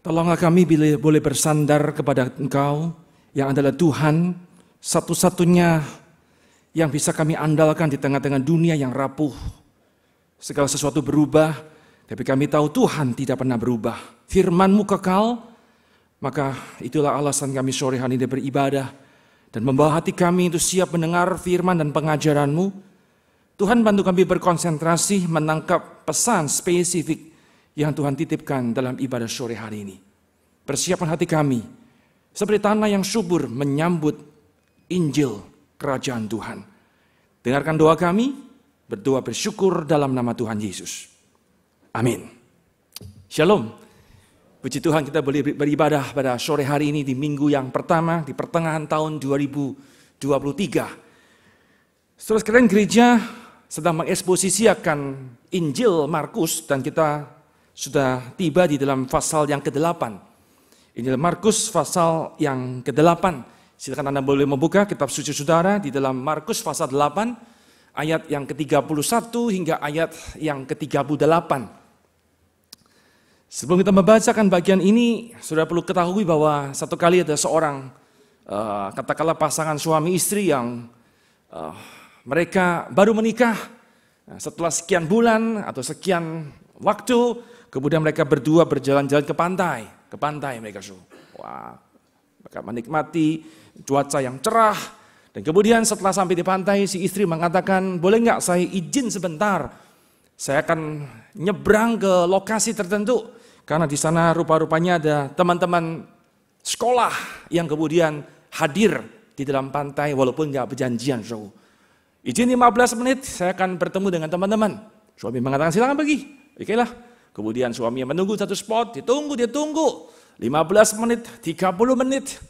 Tolonglah kami bila boleh bersandar kepada Engkau yang adalah Tuhan satu-satunya yang bisa kami andalkan di tengah-tengah dunia yang rapuh. Segala sesuatu berubah, tapi kami tahu Tuhan tidak pernah berubah. Firman-Mu kekal, maka itulah alasan kami sore hari ini beribadah dan membawa hati kami itu siap mendengar firman dan pengajaran-Mu. Tuhan bantu kami berkonsentrasi menangkap pesan spesifik yang Tuhan titipkan dalam ibadah sore hari ini. Persiapkan hati kami seperti tanah yang subur menyambut Injil Kerajaan Tuhan. Dengarkan doa kami, berdoa bersyukur dalam nama Tuhan Yesus. Amin. Shalom. Puji Tuhan, kita boleh beribadah pada sore hari ini di minggu yang pertama di pertengahan tahun 2023. Saudara sekalian, gereja sedang mengeksposisikan Injil Markus dan kita sudah tiba di dalam pasal yang ke-8. Injil Markus pasal yang ke-8. Silakan Anda boleh membuka kitab suci saudara di dalam Markus pasal 8 ayat yang ke-31 hingga ayat yang ke-38. Sebelum kita membacakan bagian ini, saudara perlu ketahui bahwa satu kali ada seorang katakanlah pasangan suami istri yang mereka baru menikah. Setelah sekian bulan atau sekian waktu, kemudian mereka berdua berjalan-jalan ke pantai mereka. Wah, mereka menikmati cuaca yang cerah. Dan kemudian setelah sampai di pantai, si istri mengatakan, boleh nggak saya izin sebentar? Saya akan nyebrang ke lokasi tertentu. Karena di sana rupa-rupanya ada teman-teman sekolah yang kemudian hadir di dalam pantai walaupun nggak berjanjian. Izin 15 menit, saya akan bertemu dengan teman-teman. Suami mengatakan, silakan pergi. Okelah. Kemudian suaminya menunggu satu spot, dia tunggu. 15 menit, 30 menit.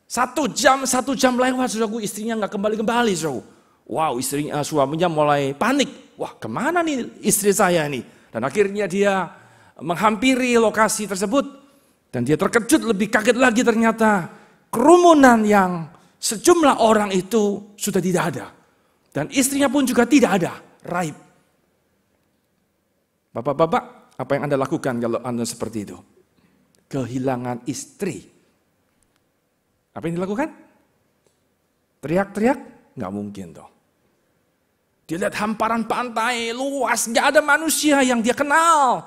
1 jam lewat, saudaraku, istrinya nggak kembali. Wow, suaminya mulai panik. Wah, kemana nih istri saya nih? Dan akhirnya dia menghampiri lokasi tersebut. Dan dia terkejut, lebih kaget lagi ternyata kerumunan yang sejumlah orang itu sudah tidak ada. Dan istrinya pun juga tidak ada, raib. Bapak-bapak, apa yang Anda lakukan kalau Anda seperti itu? Kehilangan istri. Apa yang dilakukan? Teriak-teriak? Nggak mungkin toh. Dia lihat hamparan pantai luas, nggak ada manusia yang dia kenal.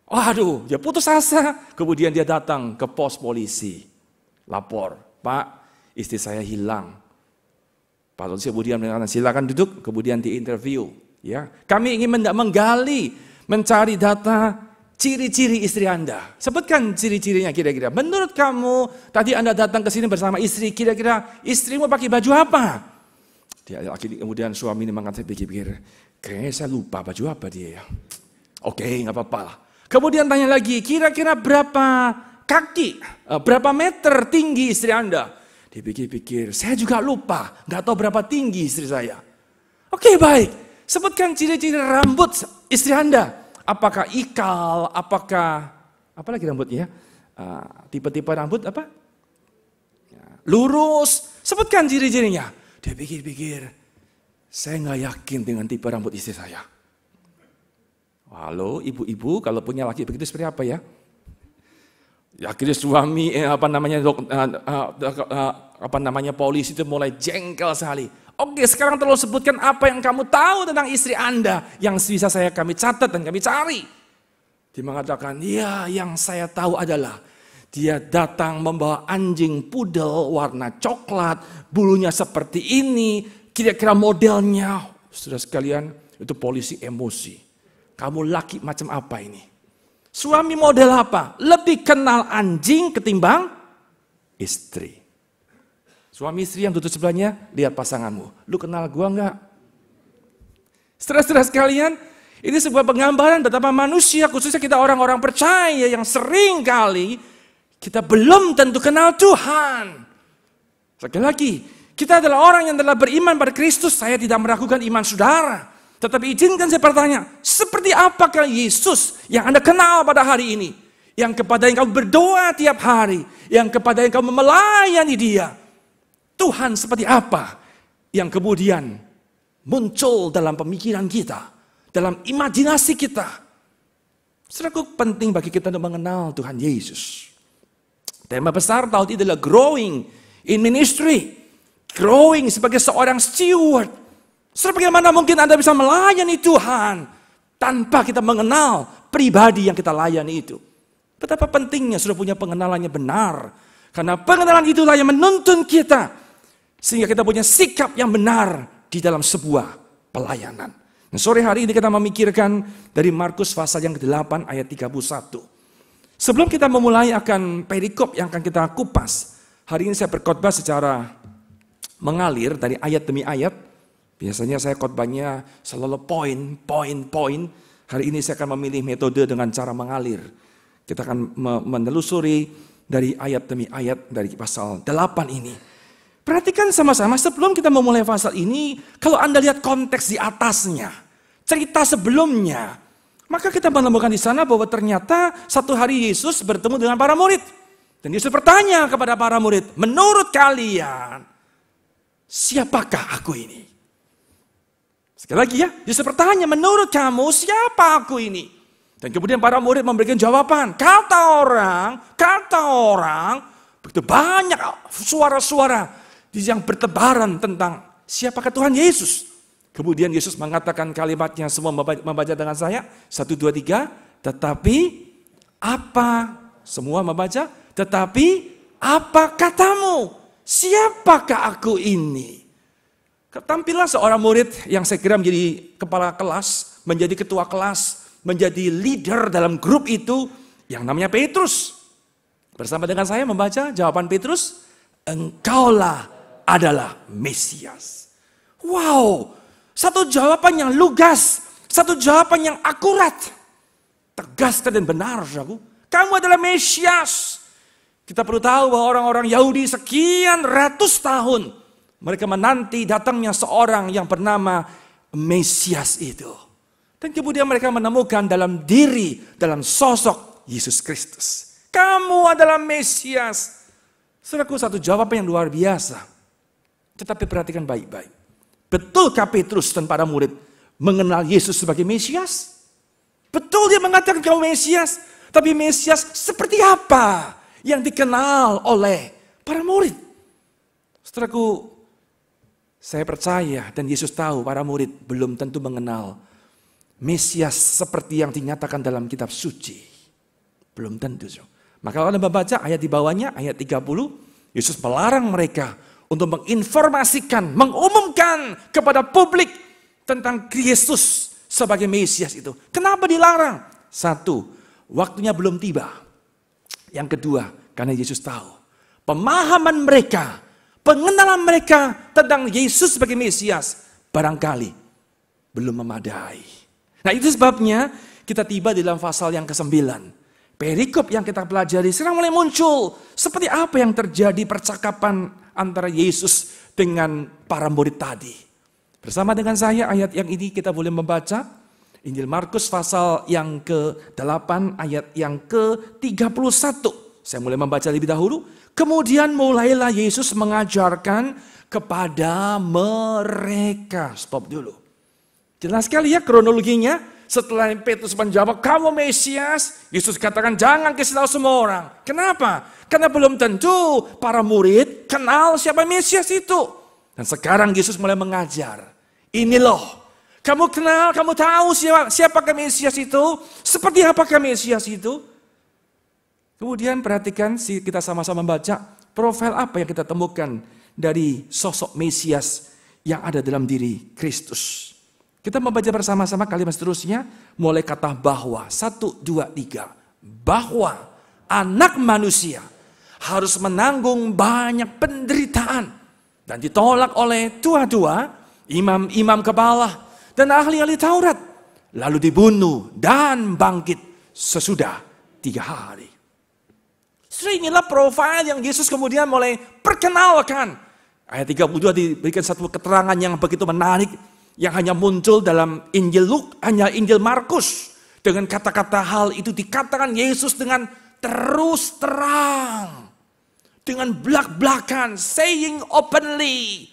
Waduh, dia putus asa. Kemudian dia datang ke pos polisi. Lapor, Pak, istri saya hilang. Pak polisi kemudian mengatakan, silakan duduk, kemudian diinterview. Ya, kami ingin menggali, mencari data ciri-ciri istri Anda. Sebutkan ciri-cirinya kira-kira. Menurut kamu, tadi Anda datang ke sini bersama istri, kira-kira istrimu pakai baju apa? Dia kemudian suami ini mengatakan, pikir-pikir, kayaknya saya lupa baju apa dia ya. Oke, nggak apa-apa lah. Kemudian tanya lagi, kira-kira berapa kaki, berapa meter tinggi istri Anda? Dia pikir-pikir, saya juga lupa, nggak tahu berapa tinggi istri saya. Oke, baik. Sebutkan ciri-ciri rambut istri Anda. Apakah ikal, apakah, apa lagi rambutnya? Tipe-tipe rambut apa? Lurus. Sebutkan ciri-cirinya. Dia pikir-pikir, saya nggak yakin dengan tipe rambut istri saya. Halo, ibu-ibu, kalau punya laki begitu seperti apa ya? Ya, akhirnya suami, polisi itu mulai jengkel sekali. Oke, sekarang tolong sebutkan apa yang kamu tahu tentang istri Anda yang bisa kami catat dan kami cari. Dia mengatakan, ya, yang saya tahu adalah dia datang membawa anjing pudel warna coklat, bulunya seperti ini, kira-kira modelnya. Saudara sekalian, itu polisi emosi. Kamu laki macam apa ini? Suami model apa? Lebih kenal anjing ketimbang istri. Suami istri yang duduk sebelahnya, lihat pasanganmu. Lu kenal gua enggak? Saudara-saudara sekalian, ini sebuah penggambaran betapa manusia, khususnya kita orang-orang percaya yang sering kali kita belum tentu kenal Tuhan. Sekali lagi, kita adalah orang yang telah beriman pada Kristus. Saya tidak meragukan iman saudara. Tetapi izinkan saya bertanya, seperti apakah Yesus yang Anda kenal pada hari ini? Yang kepada yang kamu berdoa tiap hari, yang kepada yang kamu melayani Dia. Tuhan seperti apa yang kemudian muncul dalam pemikiran kita, dalam imajinasi kita. Saudaraku, penting bagi kita untuk mengenal Tuhan Yesus. Tema besar tahun ini adalah growing in ministry. Growing sebagai seorang steward. Saudara, bagaimana mungkin Anda bisa melayani Tuhan tanpa kita mengenal pribadi yang kita layani itu? Betapa pentingnya sudah punya pengenalannya benar. Karena pengenalan itulah yang menuntun kita. Sehingga kita punya sikap yang benar di dalam sebuah pelayanan. Nah, sore hari ini kita memikirkan dari Markus pasal yang ke-8 ayat 31. Sebelum kita memulai akan perikop yang akan kita kupas. Hari ini saya berkhotbah secara mengalir dari ayat demi ayat. Biasanya saya khotbahnya selalu poin. Hari ini saya akan memilih metode dengan cara mengalir. Kita akan menelusuri dari ayat demi ayat dari pasal 8 ini. Perhatikan sama-sama sebelum kita memulai pasal ini, kalau Anda lihat konteks di atasnya, cerita sebelumnya, maka kita menemukan di sana bahwa ternyata satu hari Yesus bertemu dengan para murid. Dan Yesus bertanya kepada para murid, menurut kalian, siapakah aku ini? Sekali lagi ya, Yesus bertanya, menurut kamu siapa aku ini? Dan kemudian para murid memberikan jawaban, kata orang, begitu banyak suara-suara yang bertebaran tentang siapakah Tuhan Yesus. Kemudian Yesus mengatakan kalimatnya, semua membaca dengan saya, 1, 2, 3, tetapi apa, semua membaca, tetapi apa katamu, siapakah aku ini? Ketampilah seorang murid yang segera menjadi kepala kelas, menjadi ketua kelas, menjadi leader dalam grup itu yang namanya Petrus. Bersama dengan saya membaca jawaban Petrus, engkaulah adalah Mesias. Wow, satu jawaban yang lugas, satu jawaban yang akurat. Tegaskan dan benar, saudaraku. Kamu adalah Mesias. Kita perlu tahu bahwa orang-orang Yahudi sekian ratus tahun, mereka menanti datangnya seorang yang bernama Mesias itu. Dan kemudian mereka menemukan dalam diri, dalam sosok Yesus Kristus. Kamu adalah Mesias. Saudaraku, satu jawaban yang luar biasa. Tetapi perhatikan baik-baik. Betulkah Petrus dan para murid mengenal Yesus sebagai Mesias? Betul dia mengatakan kau Mesias. Tapi Mesias seperti apa yang dikenal oleh para murid? Saudaraku, saya percaya dan Yesus tahu para murid belum tentu mengenal Mesias seperti yang dinyatakan dalam kitab suci. Belum tentu. Maka kalau Anda membaca ayat di bawahnya, ayat 30, Yesus melarang mereka untuk menginformasikan, mengumumkan kepada publik tentang Kristus sebagai Mesias itu. Kenapa dilarang? 1, waktunya belum tiba. Yang kedua, karena Yesus tahu pemahaman mereka, pengenalan mereka tentang Yesus sebagai Mesias barangkali belum memadai. Nah, itu sebabnya kita tiba di dalam pasal yang ke-9. Perikop yang kita pelajari sekarang mulai muncul. Seperti apa yang terjadi percakapan antara Yesus dengan para murid tadi. Bersama dengan saya ayat yang ini kita boleh membaca. Injil Markus pasal yang ke-8 ayat yang ke-31. Saya mulai membaca lebih dahulu. Kemudian mulailah Yesus mengajarkan kepada mereka. Stop dulu. Jelas sekali ya kronologinya. Setelah Petrus menjawab, kamu Mesias, Yesus katakan jangan kasih tahu semua orang. Kenapa? Karena belum tentu para murid kenal siapa Mesias itu. Dan sekarang Yesus mulai mengajar. Ini loh, kamu kenal, kamu tahu siapakah Mesias itu? Seperti apakah Mesias itu? Kemudian perhatikan, kita sama-sama membaca profil apa yang kita temukan dari sosok Mesias yang ada dalam diri Kristus. Kita membaca bersama-sama kalimat seterusnya, mulai kata bahwa, 1, 2, 3. Bahwa anak manusia harus menanggung banyak penderitaan dan ditolak oleh tua-tua, imam-imam kepala, dan ahli-ahli Taurat. Lalu dibunuh dan bangkit sesudah 3 hari. Inilah profil yang Yesus kemudian mulai perkenalkan. Ayat 32 diberikan satu keterangan yang begitu menarik, yang hanya muncul dalam Injil hanya Injil Markus. Dengan kata-kata hal itu dikatakan Yesus dengan terus terang. Dengan belak-belakan, saying openly.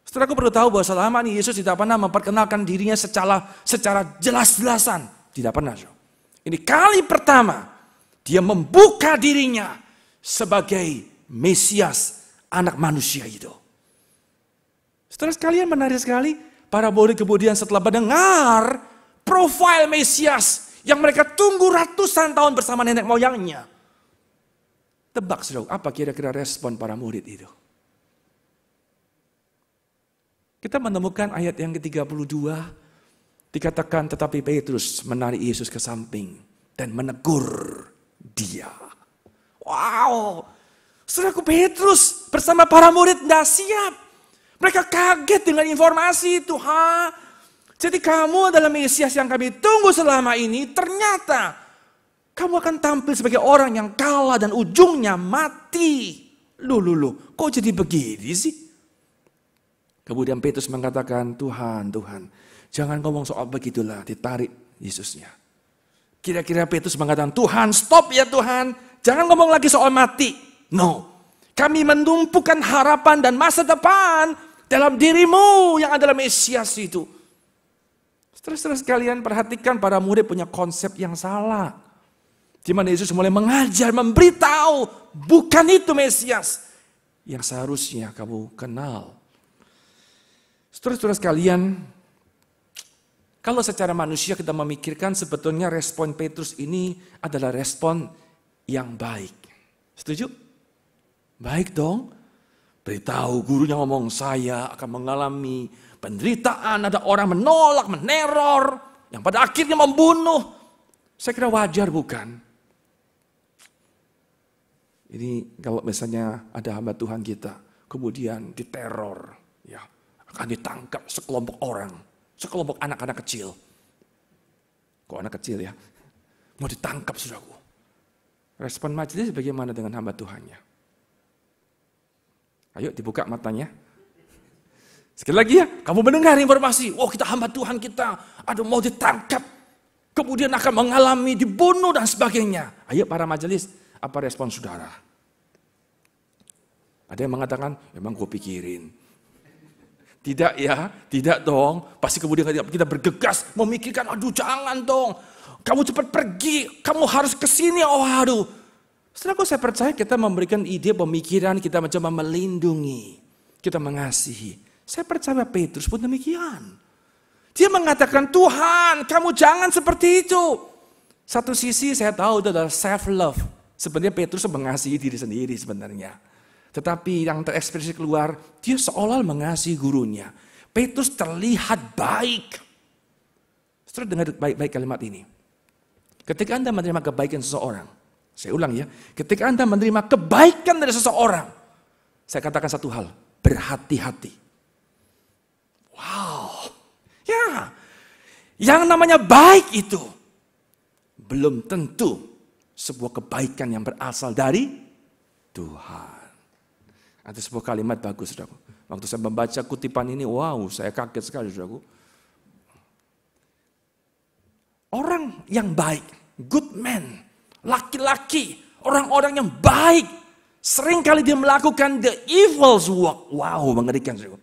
Saudaraku perlu tahu bahwa selama ini Yesus tidak pernah memperkenalkan dirinya secara jelas-jelasan. Tidak pernah. Ini kali pertama dia membuka dirinya sebagai Mesias, anak manusia itu. Setelah sekalian, menarik sekali, para murid kemudian setelah mendengar profil Mesias yang mereka tunggu ratusan tahun bersama nenek moyangnya. Tebak saudara, apa kira-kira respon para murid itu? Kita menemukan ayat yang ke-32, dikatakan tetapi Petrus menarik Yesus ke samping dan menegur dia. Wow, saudaraku, Petrus bersama para murid tidak siap. Mereka kaget dengan informasi itu. Jadi kamu adalah Mesias yang kami tunggu selama ini, ternyata kamu akan tampil sebagai orang yang kalah dan ujungnya mati. Loh, kok jadi begini sih? Kemudian Petrus mengatakan, Tuhan, jangan ngomong soal begitulah, ditarik Yesusnya. Kira-kira Petrus mengatakan, Tuhan, stop ya Tuhan, jangan ngomong lagi soal mati. No, kami menumpukan harapan dan masa depan dalam dirimu yang adalah Mesias itu. Setelah sekalian, perhatikan para murid punya konsep yang salah. Di mana Yesus mulai mengajar, memberitahu, bukan itu Mesias yang seharusnya kamu kenal. Saudara-saudara sekalian, kalau secara manusia kita memikirkan sebetulnya respon Petrus ini adalah respon yang baik. Setuju? Baik dong. Beritahu gurunya ngomong, saya akan mengalami penderitaan, ada orang menolak, meneror, yang pada akhirnya membunuh. Saya kira wajar bukan? Ini kalau misalnya ada hamba Tuhan kita, kemudian diteror, ya, akan ditangkap sekelompok orang, sekelompok anak-anak kecil. Kok anak kecil ya? Mau ditangkap saudaraku. Respon majelis bagaimana dengan hamba Tuhannya? Ayo dibuka matanya. Sekali lagi ya, kamu mendengar informasi, kita hamba Tuhan kita, mau ditangkap, kemudian akan mengalami dibunuh dan sebagainya. Ayo para majelis, apa respon saudara? Ada yang mengatakan, emang gue pikirin. Tidak ya, tidak dong. Pasti kemudian kita bergegas memikirkan, jangan dong. Kamu cepat pergi, kamu harus ke sini. Setelah saya percaya kita memberikan ide pemikiran, kita mencoba melindungi, kita mengasihi. Saya percaya Petrus pun demikian. Dia mengatakan, Tuhan, kamu jangan seperti itu. Satu sisi saya tahu itu adalah self love. Sebenarnya Petrus mengasihi diri sendiri sebenarnya. Tetapi yang terekspresi keluar, dia seolah mengasihi gurunya. Petrus terlihat baik. Setelah dengar baik-baik kalimat ini. Ketika Anda menerima kebaikan seseorang, saya ulang ya, ketika Anda menerima kebaikan dari seseorang, saya katakan satu hal, berhati-hati. Wow, ya, yang namanya baik itu belum tentu sebuah kebaikan yang berasal dari Tuhan. Ada sebuah kalimat bagus, saudaraku. Waktu saya membaca kutipan ini, saya kaget sekali, saudaraku. Orang yang baik, good man, laki-laki, orang-orang yang baik, seringkali dia melakukan the evil's work. Mengerikan, saudaraku.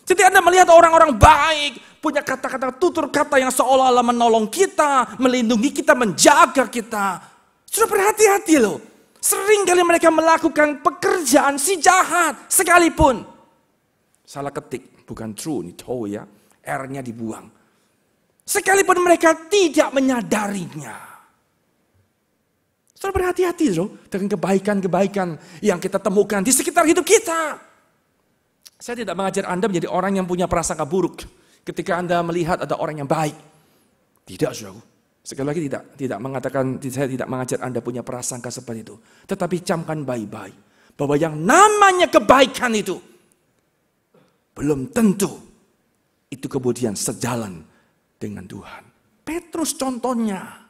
Jadi Anda melihat orang-orang baik, punya kata-kata tutur kata yang seolah-olah menolong kita, melindungi kita, menjaga kita. Sudah berhati-hati loh. Sering kali mereka melakukan pekerjaan si jahat sekalipun. Salah ketik, bukan true, ini tahu ya. R-nya dibuang. Sekalipun mereka tidak menyadarinya. Sudah berhati-hati loh dengan kebaikan-kebaikan yang kita temukan di sekitar hidup kita. Saya tidak mengajar Anda menjadi orang yang punya prasangka buruk ketika Anda melihat ada orang yang baik. Tidak, saudaraku. Sekali lagi tidak mengatakan, saya tidak mengajar Anda punya prasangka seperti itu. Tetapi camkan baik-baik bahwa yang namanya kebaikan itu belum tentu itu kemudian sejalan dengan Tuhan. Petrus contohnya.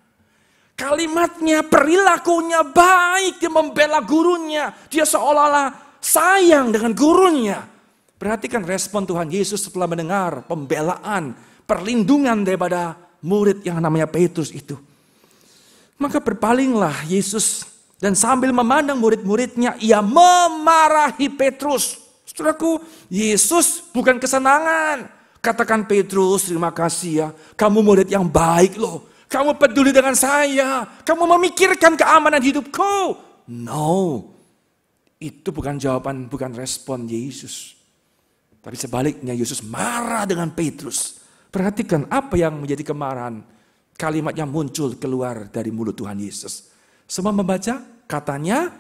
Kalimatnya, perilakunya baik, dia membela gurunya. Dia seolah-olah sayang dengan gurunya. Perhatikan respon Tuhan Yesus setelah mendengar pembelaan, perlindungan daripada murid yang namanya Petrus itu. Maka berpalinglah Yesus dan sambil memandang murid-muridnya, ia memarahi Petrus. Saudaraku, Yesus bukan kesenangan. Katakan Petrus, terima kasih ya, kamu murid yang baik loh. Kamu peduli dengan saya. Kamu memikirkan keamanan hidupku. No. Itu bukan jawaban, bukan respon Yesus. Tapi sebaliknya Yesus marah dengan Petrus. Perhatikan apa yang menjadi kemarahan. Kalimatnya muncul keluar dari mulut Tuhan Yesus. Semua membaca, katanya,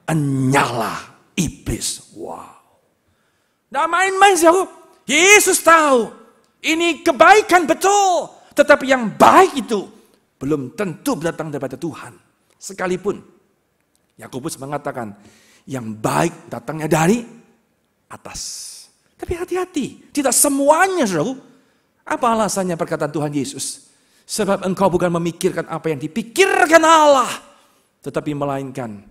enyalah iblis. Wow. Nah main-main saudara. Yesus tahu ini kebaikan betul. Tetapi yang baik itu belum tentu datang daripada Tuhan. Sekalipun Yakobus mengatakan yang baik datangnya dari atas. Tapi hati-hati, tidak semuanya saudara. Apa alasannya perkataan Tuhan Yesus? Sebab engkau bukan memikirkan apa yang dipikirkan Allah, tetapi melainkan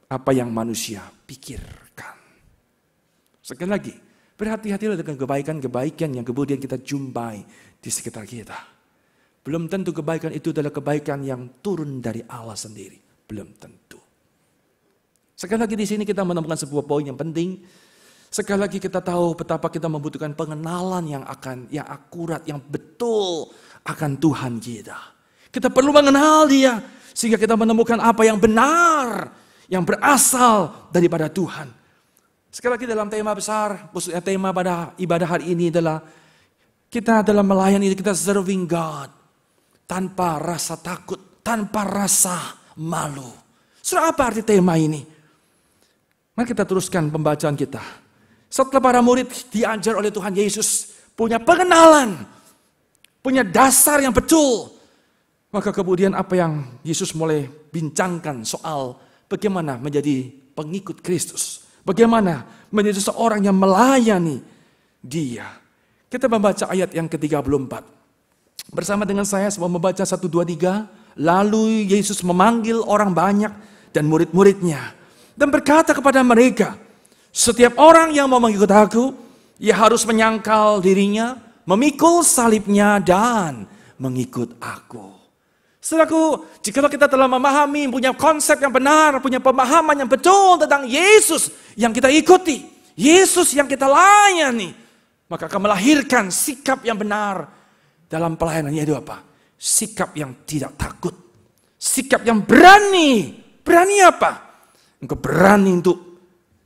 apa yang manusia pikirkan. Sekali lagi, berhati-hatilah dengan kebaikan-kebaikan yang kemudian kita jumpai di sekitar kita. Belum tentu kebaikan itu adalah kebaikan yang turun dari Allah sendiri. Belum tentu. Sekali lagi di sini kita menemukan sebuah poin yang penting. Sekali lagi kita tahu betapa kita membutuhkan pengenalan yang akurat, yang betul akan Tuhan kita. Kita perlu mengenal Dia sehingga kita menemukan apa yang benar, yang berasal daripada Tuhan. Sekali lagi dalam tema besar, khususnya tema pada ibadah hari ini adalah kita dalam melayani, kita serving God. Tanpa rasa takut, tanpa rasa malu. Saudara, apa arti tema ini? Mari kita teruskan pembacaan kita. Setelah para murid diajar oleh Tuhan Yesus, punya pengenalan, punya dasar yang betul. Maka kemudian apa yang Yesus mulai bincangkan soal bagaimana menjadi pengikut Kristus. Bagaimana menjadi seorang yang melayani Dia. Kita membaca ayat yang ke-34. Bersama dengan saya semua membaca 1, 2, 3. Lalu Yesus memanggil orang banyak dan murid-muridnya. Dan berkata kepada mereka, setiap orang yang mau mengikut aku, ia harus menyangkal dirinya, memikul salibnya dan mengikut aku. Saudaraku, jika kita telah memahami, punya konsep yang benar, punya pemahaman yang betul tentang Yesus yang kita ikuti, Yesus yang kita layani, maka akan melahirkan sikap yang benar dalam pelayanannya itu apa? Sikap yang tidak takut. Sikap yang berani. Berani apa? Engkau berani untuk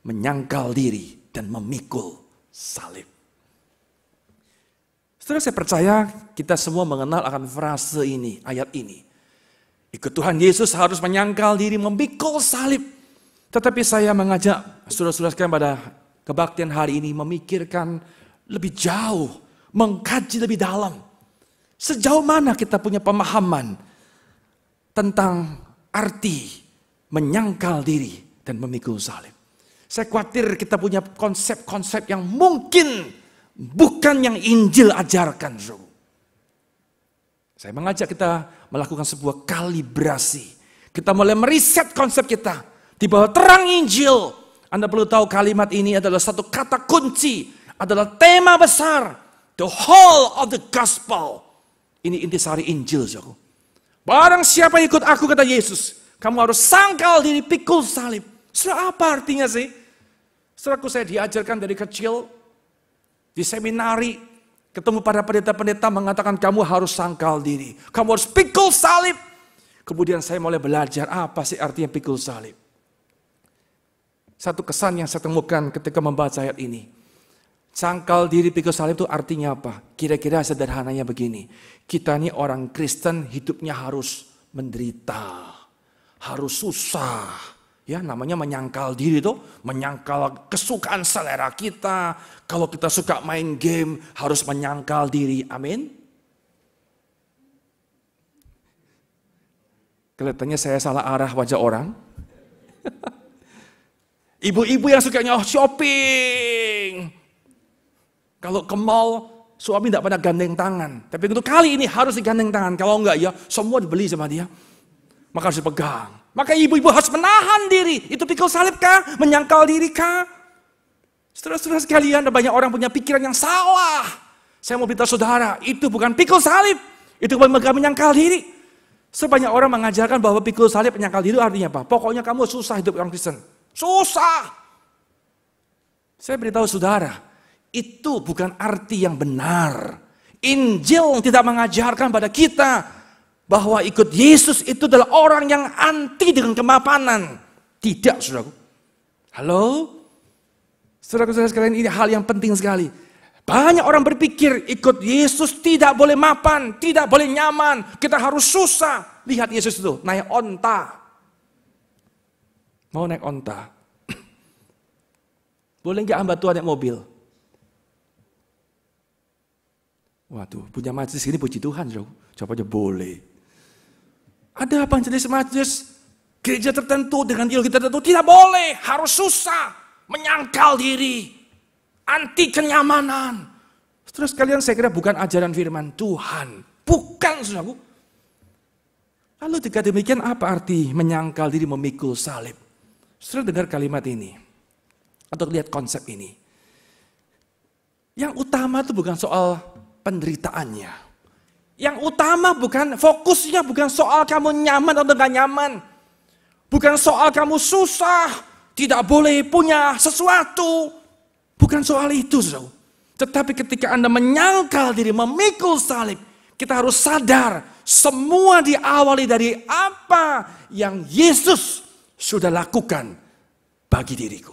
menyangkal diri dan memikul salib. Setelah saya percaya kita semua mengenal akan frase ini, ayat ini. Ikut Tuhan Yesus harus menyangkal diri, memikul salib. Tetapi saya mengajak saudara-saudara sekalian pada kebaktian hari ini memikirkan lebih jauh, mengkaji lebih dalam. Sejauh mana kita punya pemahaman tentang arti menyangkal diri dan memikul salib. Saya khawatir kita punya konsep-konsep yang mungkin bukan yang Injil ajarkan. Saya mengajak kita melakukan sebuah kalibrasi. Kita mulai meriset konsep kita di bawah terang Injil. Anda perlu tahu kalimat ini adalah satu kata kunci, adalah tema besar, the whole of the gospel. Ini intisari Injil, saudara. Barang siapa yang ikut aku, kata Yesus, kamu harus sangkal diri, pikul salib. Saudara, apa artinya sih? Saudaraku, saya diajarkan dari kecil, di seminari, ketemu para pendeta-pendeta mengatakan kamu harus sangkal diri. Kamu harus pikul salib. Kemudian saya mulai belajar apa sih artinya pikul salib. Satu kesan yang saya temukan ketika membaca ayat ini. Sangkal diri pikul salib itu artinya apa? Kira-kira sederhananya begini. Kita ini orang Kristen hidupnya harus menderita. Harus susah. Ya, namanya menyangkal diri itu. Menyangkal kesukaan selera kita. Kalau kita suka main game harus menyangkal diri. Amin. Kelihatannya saya salah arah wajah orang. Ibu-ibu yang sukanya shopping. Kalau ke mall, suami tidak pernah gandeng tangan. Tapi untuk kali ini harus digandeng tangan. Kalau enggak ya, semua dibeli sama dia. Maka harus dipegang. Maka ibu-ibu harus menahan diri. Itu pikul salib kah? Menyangkal diri kah? Saudara-saudara sekalian, ada banyak orang punya pikiran yang salah. Saya mau beritahu saudara, itu bukan pikul salib. Itu bukan menyangkal diri. Sebanyak orang mengajarkan bahwa pikul salib menyangkal diri artinya apa? Pokoknya kamu susah hidup orang Kristen. Susah. Saya beritahu saudara, itu bukan arti yang benar. Injil tidak mengajarkan pada kita bahwa ikut Yesus itu adalah orang yang anti dengan kemapanan. Tidak, saudaraku. Halo? Saudara-saudara sekalian, ini hal yang penting sekali. Banyak orang berpikir ikut Yesus tidak boleh mapan, tidak boleh nyaman, kita harus susah. Lihat Yesus itu, naik onta. Mau naik onta. Boleh nggak hamba Tuhan naik mobil? Waduh, punya majelis ini puji Tuhan, jawabnya boleh. Ada apa jenis majelis gereja tertentu dengan ideologi tertentu tidak boleh, harus susah, menyangkal diri, anti kenyamanan. Terus kalian saya kira bukan ajaran firman Tuhan, bukan saudaraku. Lalu jika demikian apa arti menyangkal diri memikul salib? Saudara dengar kalimat ini atau lihat konsep ini. Yang utama itu bukan soal penderitaannya. Yang utama fokusnya bukan soal kamu nyaman atau tidak nyaman. Bukan soal kamu susah, tidak boleh punya sesuatu. Bukan soal itu, saudara. Tetapi ketika Anda menyangkal diri, memikul salib, kita harus sadar semua diawali dari apa yang Yesus sudah lakukan bagi diriku.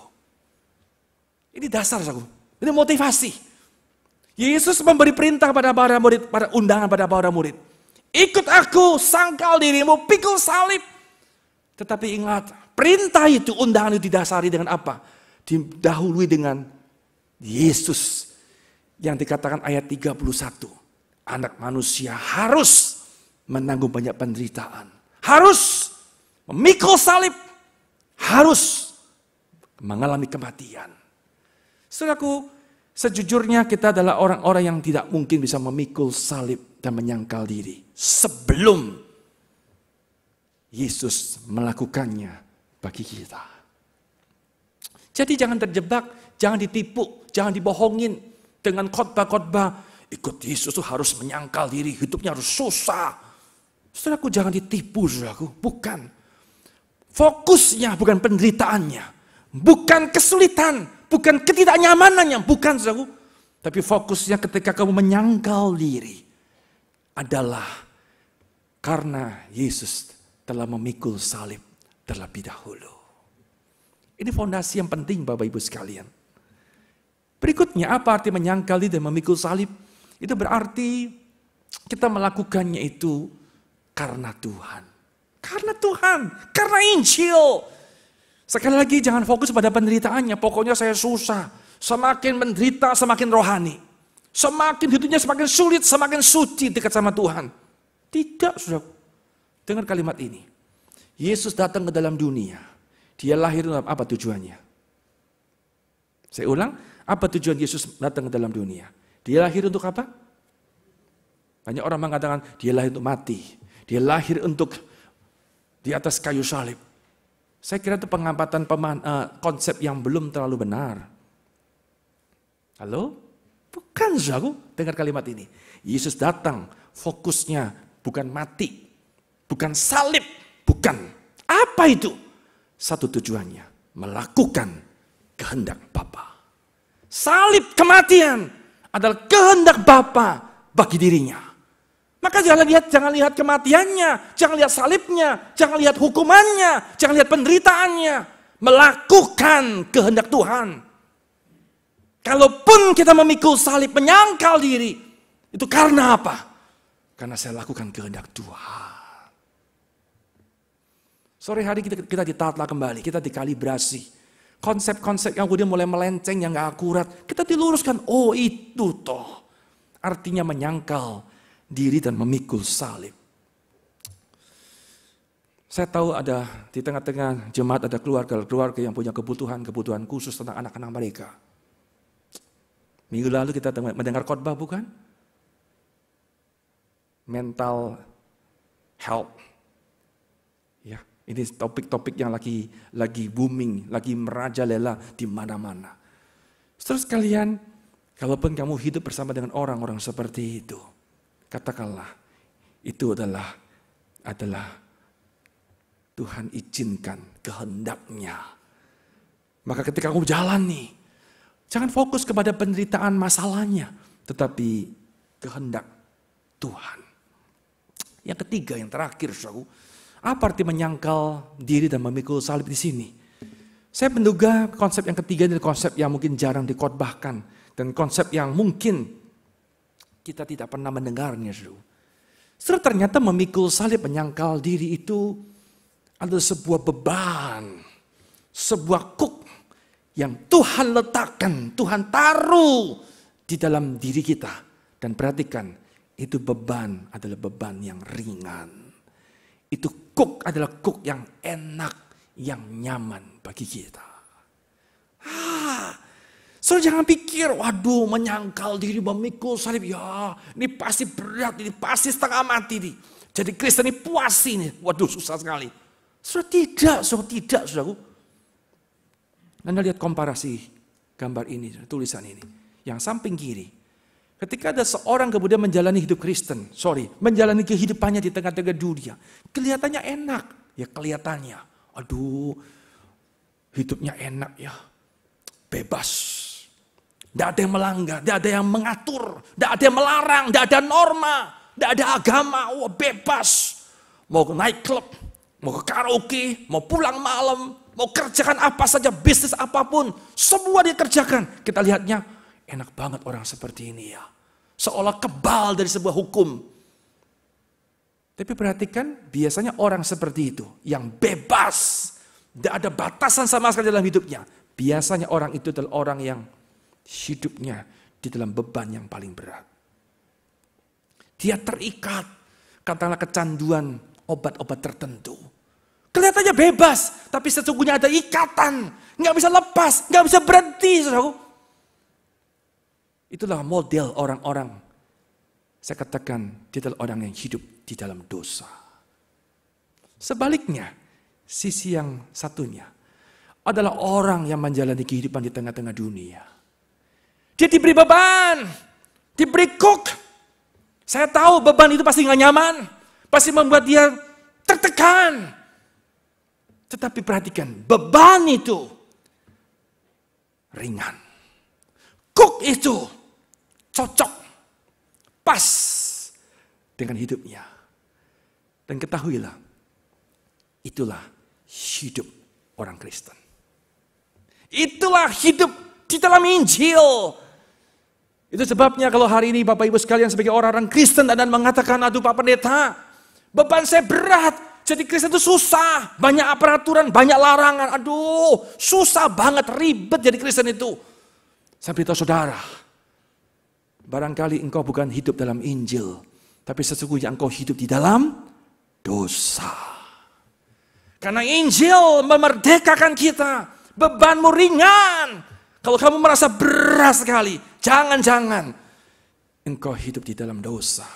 Ini dasar, saudara. Ini motivasi. Yesus memberi perintah pada para murid, pada undangan pada para murid. Ikut aku, sangkal dirimu, pikul salib. Tetapi ingat, perintah itu, undangan itu didasari dengan apa? Didahului dengan Yesus. Yang dikatakan ayat 31. Anak manusia harus menanggung banyak penderitaan. Harus memikul salib. Harus mengalami kematian. Saudaraku, sejujurnya kita adalah orang-orang yang tidak mungkin bisa memikul salib dan menyangkal diri sebelum Yesus melakukannya bagi kita. Jadi jangan terjebak, jangan ditipu, jangan dibohongin dengan khotbah-khotbah. Ikut Yesus itu harus menyangkal diri, hidupnya harus susah. Saudaraku, jangan ditipu, saudaraku. Bukan. Fokusnya bukan penderitaannya, bukan kesulitan, bukan ketidaknyamanannya, bukan, saudaraku. Tapi fokusnya ketika kamu menyangkal diri adalah karena Yesus telah memikul salib terlebih dahulu. Ini fondasi yang penting, Bapak Ibu sekalian. Berikutnya, apa arti menyangkal diri dan memikul salib? Itu berarti kita melakukannya itu karena Tuhan. Karena Tuhan, karena Injil. Sekali lagi jangan fokus pada penderitaannya. Pokoknya saya susah. Semakin menderita semakin rohani. Semakin hidupnya semakin sulit, semakin suci dekat sama Tuhan. Tidak, saudara. Dengar kalimat ini. Yesus datang ke dalam dunia. Dia lahir dalam apa tujuannya? Saya ulang, apa tujuan Yesus datang ke dalam dunia? Dia lahir untuk apa? Banyak orang mengatakan dia lahir untuk mati. Dia lahir untuk di atas kayu salib. Saya kira itu pengamatan konsep yang belum terlalu benar. Halo? Bukan, saudaraku. Dengar kalimat ini. Yesus datang, fokusnya bukan mati. Bukan salib. Bukan. Apa itu? Satu tujuannya. Melakukan kehendak Bapa. Salib kematian adalah kehendak Bapa bagi dirinya. Maka jangan lihat kematiannya, jangan lihat salibnya, jangan lihat hukumannya, jangan lihat penderitaannya. Melakukan kehendak Tuhan. Kalaupun kita memikul salib, menyangkal diri, itu karena apa? Karena saya lakukan kehendak Tuhan. Sore hari kita ditata kembali, kita dikalibrasi. Konsep-konsep yang kemudian mulai melenceng, yang gak akurat, kita diluruskan. Oh itu toh, artinya menyangkal diri dan memikul salib. Saya tahu ada di tengah-tengah jemaat ada keluarga-keluarga yang punya kebutuhan khusus tentang anak-anak mereka. Minggu lalu kita mendengar khotbah, bukan? Mental health. Ya, ini topik-topik yang lagi booming, lagi merajalela di mana-mana. Terus kalian, kalaupun kamu hidup bersama dengan orang-orang seperti itu, katakanlah, itu adalah Tuhan izinkan kehendaknya. Maka ketika kamu jalani, jangan fokus kepada penderitaan masalahnya, tetapi kehendak Tuhan. Yang ketiga, yang terakhir, saudaraku. Apa arti menyangkal diri dan memikul salib di sini? Saya menduga konsep yang ketiga ini konsep yang mungkin jarang dikhotbahkan. Dan konsep yang mungkin kita tidak pernah mendengarnya, saudara. Saudara, ternyata memikul salib, menyangkal diri itu adalah sebuah beban. Sebuah kuk yang Tuhan letakkan, Tuhan taruh di dalam diri kita. Dan perhatikan, itu beban adalah beban yang ringan. Itu kuk adalah kuk yang enak, yang nyaman bagi kita. Saudara jangan pikir, waduh menyangkal diri, memikul salib, ya ini pasti berat, ini pasti setengah mati nih. Jadi Kristen ini puas ini, waduh susah sekali. Saudara tidak, saudaraku. Anda lihat komparasi gambar ini, tulisan ini. Yang samping kiri. Ketika ada seorang kemudian menjalani hidup Kristen, menjalani kehidupannya di tengah-tengah dunia. Kelihatannya enak, ya kelihatannya. Aduh, hidupnya enak ya, bebas. Tidak ada yang melanggar, tidak ada yang mengatur, tidak ada yang melarang, tidak ada norma, tidak ada agama, bebas. Mau ke nightclub, mau ke karaoke, mau pulang malam, mau kerjakan apa saja, bisnis apapun, semua dikerjakan. Kita lihatnya, enak banget orang seperti ini ya. Seolah kebal dari sebuah hukum. Tapi perhatikan, biasanya orang seperti itu, yang bebas, tidak ada batasan sama sekali dalam hidupnya. Biasanya orang itu adalah orang yang hidupnya di dalam beban yang paling berat. Dia terikat, katakanlah kecanduan obat-obat tertentu. Kelihatannya bebas, tapi sesungguhnya ada ikatan. Nggak bisa lepas, nggak bisa berhenti, saudaraku. Itulah model orang-orang, saya katakan, dia adalah orang yang hidup di dalam dosa. Sebaliknya, sisi yang satunya adalah orang yang menjalani kehidupan di tengah-tengah dunia. Dia diberi beban, diberi kuk. Saya tahu beban itu pasti nggak nyaman, pasti membuat dia tertekan. Tetapi perhatikan, beban itu ringan. Kuk itu cocok, pas dengan hidupnya. Dan ketahuilah, itulah hidup orang Kristen. Itulah hidup di dalam Injil. Itu sebabnya kalau hari ini Bapak Ibu sekalian sebagai orang-orang Kristen dan mengatakan, aduh Pak Pendeta, beban saya berat. Jadi Kristen itu susah, banyak peraturan, banyak larangan. Aduh, susah banget, ribet jadi Kristen itu. Saya beritahu saudara, barangkali engkau bukan hidup dalam Injil, tapi sesungguhnya engkau hidup di dalam dosa. Karena Injil memerdekakan kita, bebanmu ringan. Kalau kamu merasa berat sekali, jangan-jangan engkau hidup di dalam dosa.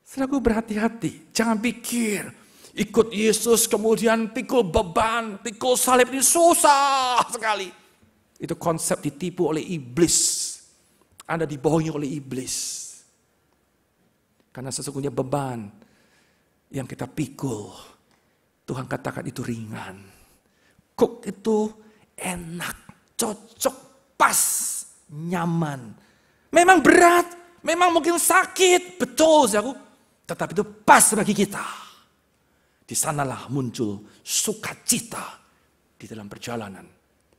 Saudaraku, berhati-hati, jangan pikir ikut Yesus kemudian pikul beban, pikul salib ini susah sekali. Itu konsep ditipu oleh iblis. Anda dibohongi oleh iblis. Karena sesungguhnya beban yang kita pikul, Tuhan katakan itu ringan. Kuk itu enak, cocok, pas, nyaman. Memang berat, memang mungkin sakit, betul saudaraku. Tetapi itu pas bagi kita. Di sanalah muncul sukacita di dalam perjalanan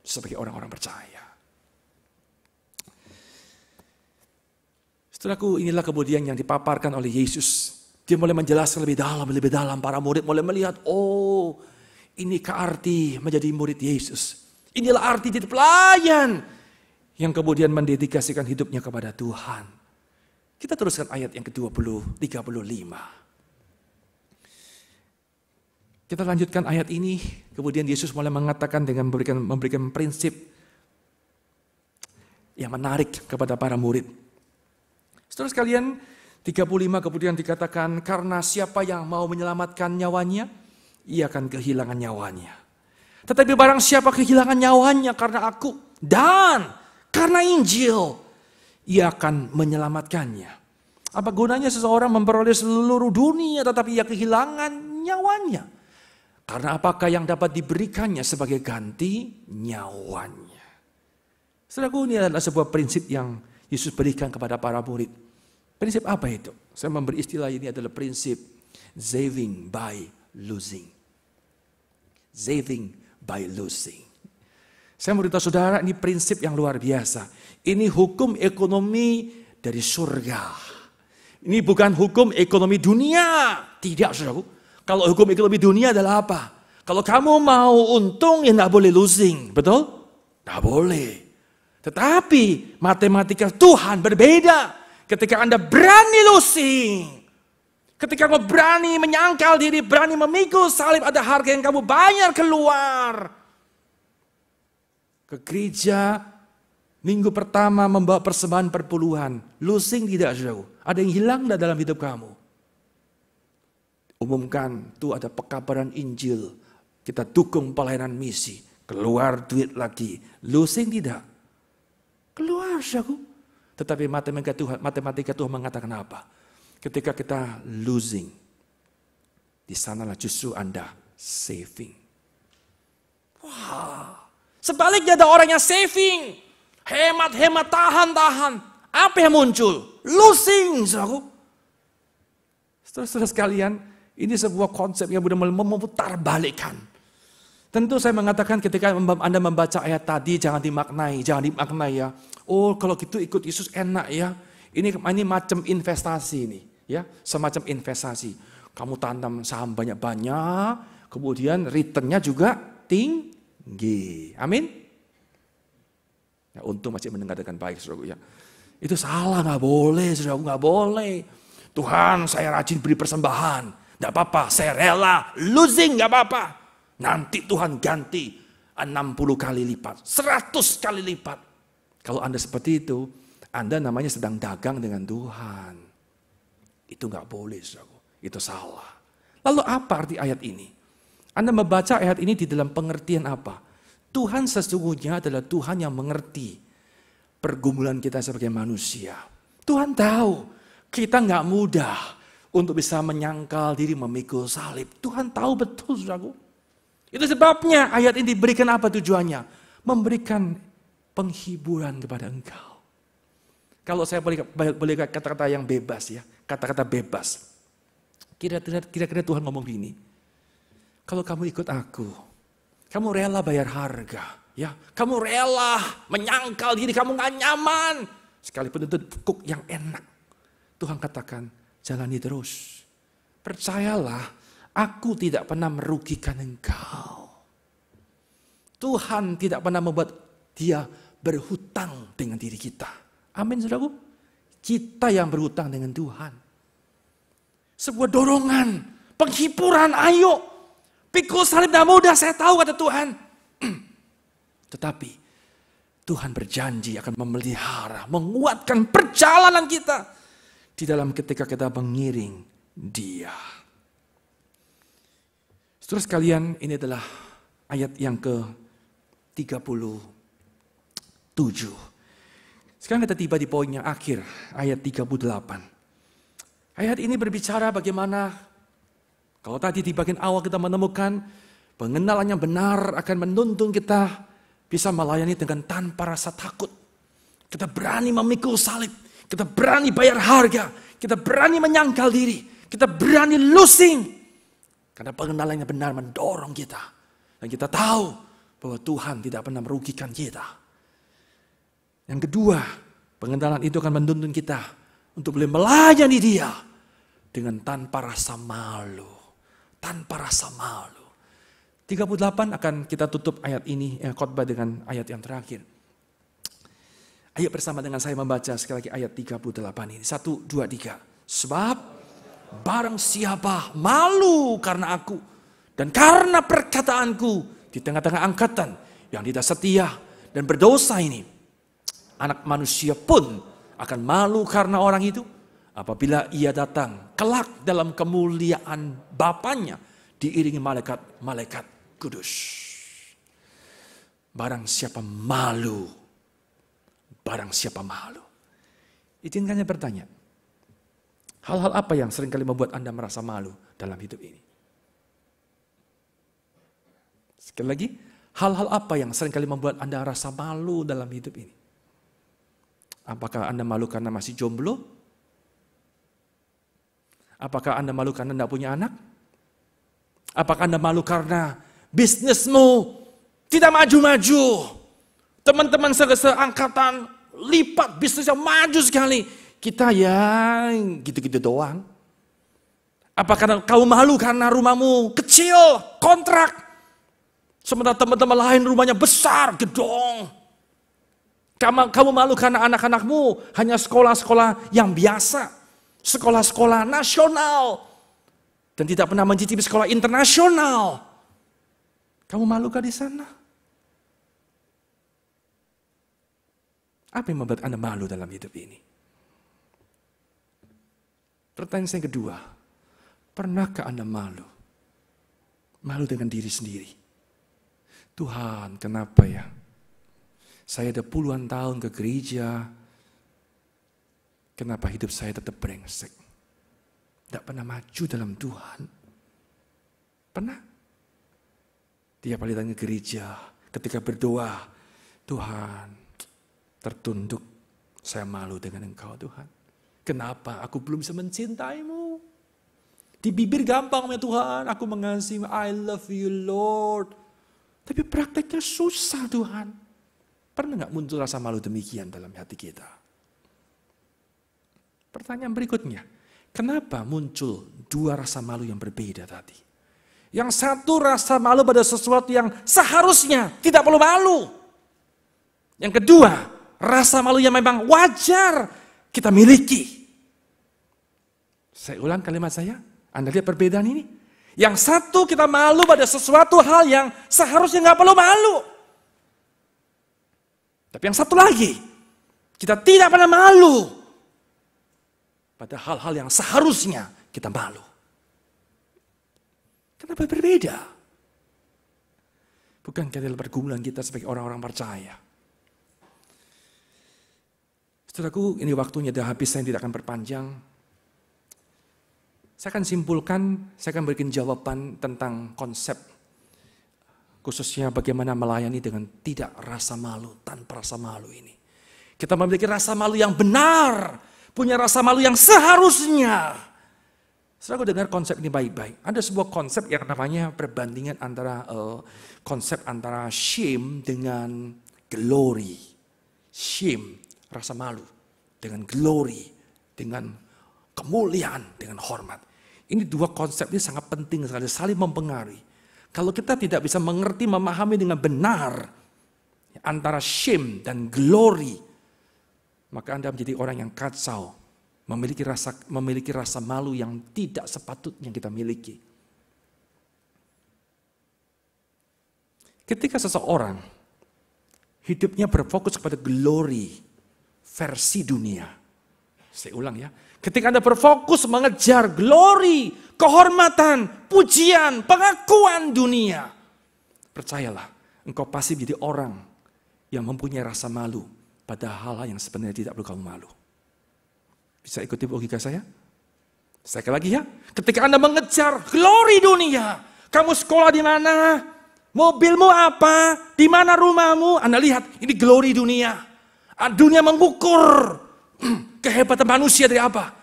sebagai orang-orang percaya. Saudaraku, inilah kemudian yang dipaparkan oleh Yesus. Dia mulai menjelaskan lebih dalam. Para murid mulai melihat, oh inikah arti menjadi murid Yesus. Inilah arti jadi pelayan yang kemudian mendedikasikan hidupnya kepada Tuhan. Kita teruskan ayat yang ke-35. Kita lanjutkan ayat ini. Kemudian Yesus mulai mengatakan dengan memberikan prinsip yang menarik kepada para murid. Saudara sekalian, 35 kemudian dikatakan, karena siapa yang mau menyelamatkan nyawanya, ia akan kehilangan nyawanya. Tetapi barang siapa kehilangan nyawanya karena aku dan karena Injil, ia akan menyelamatkannya. Apa gunanya seseorang memperoleh seluruh dunia tetapi ia kehilangan nyawanya? Karena apakah yang dapat diberikannya sebagai ganti nyawanya? Saudaraku, ini adalah sebuah prinsip yang Yesus berikan kepada para murid. Prinsip apa itu? Saya memberi istilah ini adalah prinsip saving by losing. Saving by losing. Saya beritahu saudara, ini prinsip yang luar biasa. Ini hukum ekonomi dari surga. Ini bukan hukum ekonomi dunia. Tidak, saudaraku. Kalau hukum ekonomi dunia adalah apa? Kalau kamu mau untung, ya tidak boleh losing. Betul? Tidak boleh. Tetapi matematika Tuhan berbeda. Ketika Anda berani losing. Ketika kamu berani menyangkal diri, berani memikul salib, ada harga yang kamu bayar keluar. Ke gereja, minggu pertama membawa persembahan perpuluhan. Losing tidak, saudara? Ada yang hilang tidak dalam hidup kamu? Umumkan, tuh ada pekabaran Injil. Kita dukung pelayanan misi. Keluar duit lagi. Losing tidak? Keluar, saudara. Tetapi matematika Tuhan mengatakan apa? Ketika kita losing, di sanalah justru Anda saving. Wah, sebaliknya ada orang yang saving, hemat-hemat, tahan-tahan. Apa yang muncul? Losing, saudaraku. Saudara-saudara sekalian, ini sebuah konsep yang benar-benar memutarbalikkan. Tentu saya mengatakan ketika Anda membaca ayat tadi, jangan dimaknai ya. Oh, kalau gitu ikut Yesus enak ya. Ini macam investasi ini. Ya, semacam investasi. Kamu tanam saham banyak-banyak, kemudian returnnya juga tinggi. Amin. Ya, untung masih mendengar dengan baik, saudara. Ya. Itu salah, nggak boleh, saudara, nggak boleh. Tuhan, saya rajin beri persembahan, nggak apa-apa. Saya rela losing, nggak apa-apa. Nanti Tuhan ganti 60 kali lipat, 100 kali lipat. Kalau Anda seperti itu, Anda namanya sedang dagang dengan Tuhan. Itu nggak boleh, saudara. Itu salah. Lalu apa arti ayat ini? Anda membaca ayat ini di dalam pengertian apa? Tuhan sesungguhnya adalah Tuhan yang mengerti pergumulan kita sebagai manusia. Tuhan tahu kita nggak mudah untuk bisa menyangkal diri memikul salib. Tuhan tahu betul, saudaraku. Itu sebabnya ayat ini diberikan apa tujuannya? Memberikan penghiburan kepada engkau. Kalau saya boleh kata-kata yang bebas ya, kata-kata bebas. Kira-kira Tuhan ngomong gini, kalau kamu ikut aku, kamu rela bayar harga, ya, kamu rela menyangkal diri, kamu gak nyaman, sekalipun itu kuk yang enak. Tuhan katakan, jalani terus. Percayalah, aku tidak pernah merugikan engkau. Tuhan tidak pernah membuat dia berhutang dengan diri kita. Amin, saudaraku. Kita yang berhutang dengan Tuhan. Sebuah dorongan, penghiburan, ayo. Pikul salib tidak mudah, saya tahu kata Tuhan. Tetapi Tuhan berjanji akan memelihara, menguatkan perjalanan kita. Di dalam ketika kita mengiring Dia. Saudara sekalian, ini adalah ayat yang ke-37. Sekarang kita tiba di poin yang akhir, ayat 38. Ayat ini berbicara bagaimana, kalau tadi di bagian awal kita menemukan, pengenalan yang benar akan menuntun kita bisa melayani dengan tanpa rasa takut. Kita berani memikul salib, kita berani bayar harga, kita berani menyangkal diri, kita berani losing. Karena pengenalan yang benar mendorong kita. Dan kita tahu bahwa Tuhan tidak pernah merugikan kita. Yang kedua, pengenalan itu akan menuntun kita untuk boleh melayani Dia dengan tanpa rasa malu. Tanpa rasa malu. 38 akan kita tutup ayat ini, khotbah dengan ayat yang terakhir. Ayo bersama dengan saya membaca sekali lagi ayat 38 ini. 1, 2, 3. Sebab barang siapa malu karena aku dan karena perkataanku di tengah-tengah angkatan yang tidak setia dan berdosa ini, Anak manusia pun akan malu karena orang itu apabila ia datang kelak dalam kemuliaan Bapanya diiringi malaikat-malaikat kudus. Barang siapa malu, Izinkan saya bertanya, hal-hal apa yang seringkali membuat Anda merasa malu dalam hidup ini? Sekali lagi, hal-hal apa yang seringkali membuat Anda rasa malu dalam hidup ini? Apakah Anda malu karena masih jomblo? Apakah Anda malu karena tidak punya anak? Apakah Anda malu karena bisnismu tidak maju-maju? Teman-teman seangkatan lipat bisnisnya maju sekali. Kita ya gitu-gitu doang. Apakah kau malu karena rumahmu kecil, kontrak? Sementara teman-teman lain rumahnya besar, gedong. Kamu malu karena anak-anakmu hanya sekolah-sekolah yang biasa. Sekolah-sekolah nasional. Dan tidak pernah mencicipi sekolah internasional. Kamu malukah di sana? Apa yang membuat Anda malu dalam hidup ini? Pertanyaan yang kedua, pernahkah Anda malu? Malu dengan diri sendiri. Tuhan, kenapa ya? Saya ada puluhan tahun ke gereja, kenapa hidup saya tetap brengsek? Tidak pernah maju dalam Tuhan. Pernah? Tiap kali datang ke gereja, ketika berdoa, Tuhan, tertunduk, saya malu dengan Engkau Tuhan. Kenapa aku belum bisa mencintaimu? Di bibir gampang ya Tuhan, aku mengasihimu, I love you Lord. Tapi prakteknya susah Tuhan. Pernah nggak muncul rasa malu demikian dalam hati kita? Pertanyaan berikutnya, kenapa muncul dua rasa malu yang berbeda tadi? Yang satu rasa malu pada sesuatu yang seharusnya tidak perlu malu. Yang kedua, rasa malu yang memang wajar kita miliki. Saya ulang kalimat saya, Anda lihat perbedaan ini? Yang satu kita malu pada sesuatu hal yang seharusnya nggak perlu malu. Tapi yang satu lagi, kita tidak pernah malu pada hal-hal yang seharusnya kita malu. Kenapa berbeda? Bukankah dalam pergumulan kita sebagai orang-orang percaya? Saudaraku, ini waktunya dah habis, saya tidak akan berpanjang. Saya akan simpulkan, saya akan berikan jawaban tentang konsep, khususnya bagaimana melayani dengan tidak rasa malu, tanpa rasa malu ini. Kita memiliki rasa malu yang benar, punya rasa malu yang seharusnya. Saudaraku dengar konsep ini baik-baik. Ada sebuah konsep yang namanya perbandingan antara konsep antara shame dengan glory. Shame, rasa malu, dengan glory, dengan kemuliaan, dengan hormat. Ini dua konsep ini sangat penting sekali, saling mempengaruhi. Kalau kita tidak bisa mengerti, memahami dengan benar antara shame dan glory, maka Anda menjadi orang yang kacau, memiliki rasa malu yang tidak sepatutnya kita miliki. Ketika seseorang hidupnya berfokus kepada glory versi dunia. Saya ulang ya. Ketika Anda berfokus mengejar glory, kehormatan, pujian, pengakuan dunia, percayalah, engkau pasti menjadi orang yang mempunyai rasa malu pada hal-hal yang sebenarnya tidak perlu kamu malu. Bisa ikuti logika saya? Sekali lagi ya. Ketika Anda mengejar glory dunia, kamu sekolah di mana? Mobilmu apa? Di mana rumahmu? Anda lihat, ini glory dunia. Dunia mengukur kehebatan manusia dari apa?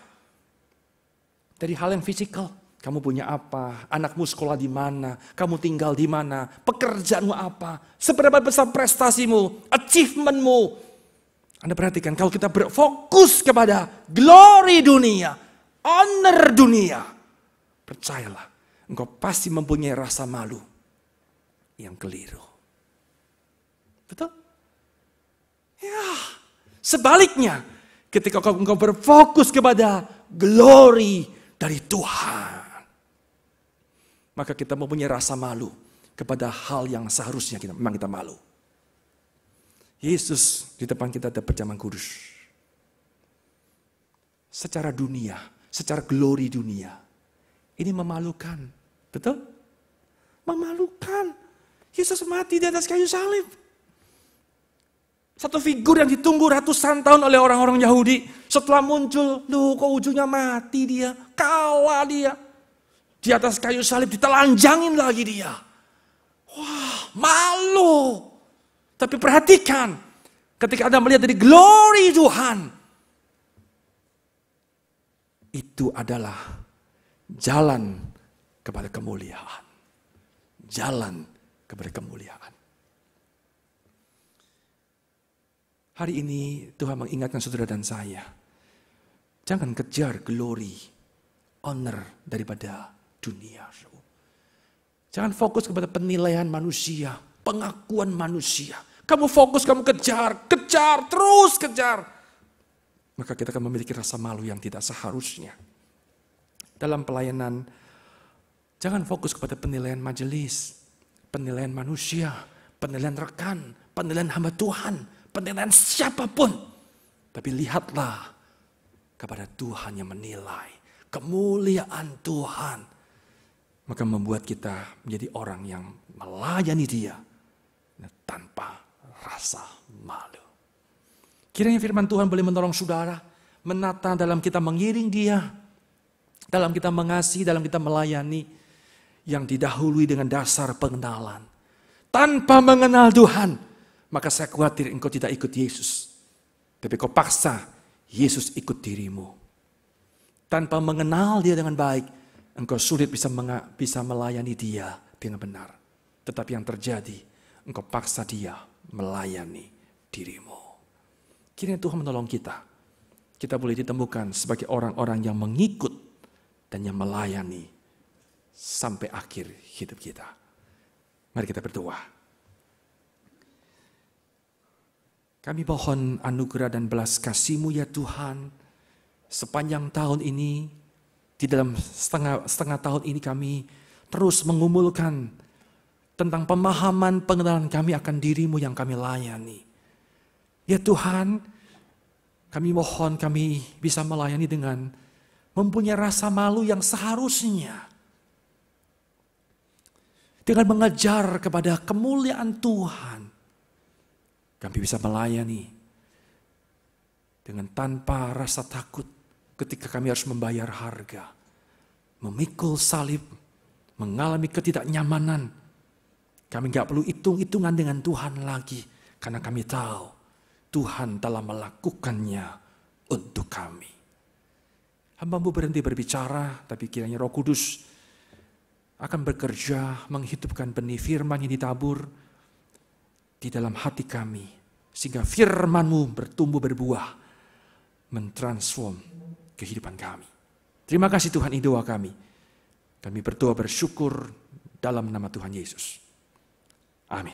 Dari hal yang fisikal. Kamu punya apa? Anakmu sekolah di mana? Kamu tinggal di mana? Pekerjaanmu apa? Seberapa besar prestasimu? Achievementmu? Anda perhatikan, kalau kita berfokus kepada glory dunia, honor dunia, percayalah, engkau pasti mempunyai rasa malu yang keliru. Betul? Ya, sebaliknya, ketika engkau berfokus kepada glory dari Tuhan, maka kita mempunyai rasa malu kepada hal yang seharusnya memang kita malu. Yesus di depan kita ada perjamuan kudus. Secara dunia, secara glory dunia, ini memalukan. Betul? Memalukan. Yesus mati di atas kayu salib. Satu figur yang ditunggu ratusan tahun oleh orang-orang Yahudi. Setelah muncul, kok ujungnya mati dia. Kalah dia. Di atas kayu salib ditelanjangin lagi dia. Wah, malu. Tapi perhatikan, ketika Anda melihat dari glory Tuhan, itu adalah jalan kepada kemuliaan. Jalan kepada kemuliaan. Hari ini Tuhan mengingatkan saudara dan saya, jangan kejar glory, honor daripada dunia. Jangan fokus kepada penilaian manusia, pengakuan manusia. Kamu fokus, kamu kejar, terus kejar. Maka kita akan memiliki rasa malu yang tidak seharusnya. Dalam pelayanan, jangan fokus kepada penilaian majelis, penilaian manusia, penilaian rekan, penilaian hamba Tuhan, penilaian siapapun. Tapi lihatlah kepada Tuhan yang menilai, kemuliaan Tuhan. Maka membuat kita menjadi orang yang melayani Dia tanpa rasa malu. Kiranya firman Tuhan boleh menolong saudara, menata dalam kita mengiring Dia, dalam kita mengasihi, dalam kita melayani, yang didahului dengan dasar pengenalan. Tanpa mengenal Tuhan, maka saya khawatir engkau tidak ikut Yesus. Tapi kau paksa Yesus ikut dirimu. Tanpa mengenal Dia dengan baik, engkau sulit bisa melayani Dia dengan benar. Tetapi yang terjadi, engkau paksa Dia melayani dirimu. Kiranya Tuhan menolong kita. Kita boleh ditemukan sebagai orang-orang yang mengikut dan yang melayani sampai akhir hidup kita. Mari kita berdoa. Kami mohon anugerah dan belas kasih-Mu ya Tuhan. Sepanjang tahun ini, di dalam setengah tahun ini kami terus mengumulkan tentang pemahaman pengenalan kami akan diri-Mu yang kami layani. Ya Tuhan, kami mohon kami bisa melayani dengan mempunyai rasa malu yang seharusnya. Dengan mengejar kepada kemuliaan Tuhan, kami bisa melayani dengan tanpa rasa takut ketika kami harus membayar harga, memikul salib, mengalami ketidaknyamanan. Kami gak perlu hitung-hitungan dengan Tuhan lagi, karena kami tahu Tuhan telah melakukannya untuk kami. Hamba-Mu berhenti berbicara, tapi kiranya Roh Kudus akan bekerja menghidupkan benih firman yang ditabur di dalam hati kami, sehingga firman-Mu bertumbuh berbuah, mentransform kehidupan kami. Terima kasih Tuhan, ini doa kami. Kami berdoa bersyukur dalam nama Tuhan Yesus.